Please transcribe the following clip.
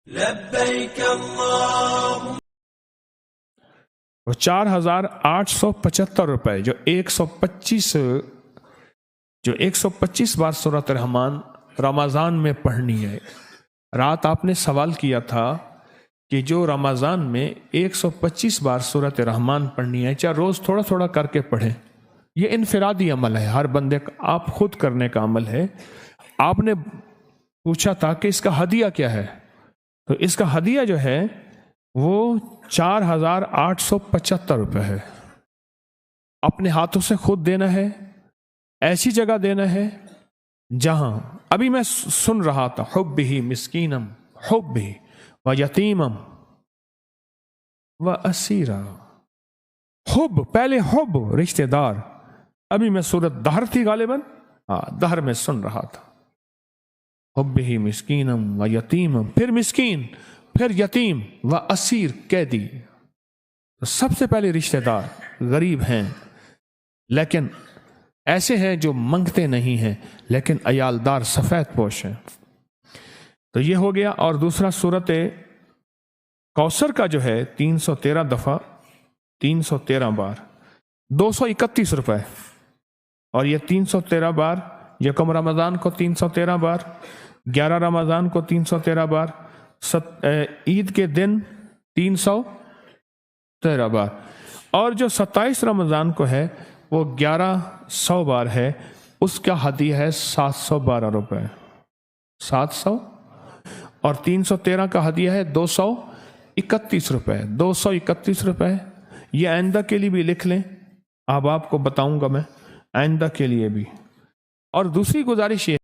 لبیک اللہم. وہ 4,875 روپے جو 125 بار سورۃ الرحمن رمضان میں پڑھنی ہے. رات آپ نے سوال کیا تھا کہ جو رمضان میں 125 بار سورۃ الرحمن پڑھنی ہے، چاہے روز تھوڑا تھوڑا کر کے پڑھیں. یہ انفرادی عمل ہے، ہر بندے کا آپ خود کرنے کا عمل ہے. آپ نے پوچھا تھا کہ اس کا ہدیہ کیا ہے، تو اس کا ہدیہ جو ہے وہ 4,875 روپے ہے. اپنے ہاتھوں سے خود دینا ہے، ایسی جگہ دینا ہے جہاں ابھی میں سن رہا تھا حبہ مسکینم حبہ و یتیمم و اسیرا. حب، پہلے حب رشتہ دار. ابھی میں سورت دہر تھی غالباً، دہر میں سن رہا تھا حبہ مسکینم و یتیمم، پھر مسکین، پھر یتیم و اسیر قیدی. سب سے پہلے رشتہ دار غریب ہیں لیکن ایسے ہیں جو منگتے نہیں ہیں لیکن عیالدار سفید پوش ہیں. تو یہ ہو گیا. اور دوسرا سورت کوثر کا جو ہے 313 دفعہ 313 بار 231 روپے. اور یہ 313 بار یکم رمضان کو 313 بار، 11 رمضان کو 313 بار، عید کے دن 313 بار، اور جو 27 رمضان کو ہے وہ 1100 بار ہے. اس کا ہدیہ ہے 712 روپے 700. اور 313 کا ہدیہ ہے 231 روپے 231 روپے. یہ آئندہ کے لیے بھی لکھ لیں، اب آپ کو بتاؤں گا میں آئندہ کے لیے بھی. اور دوسری گزارش یہ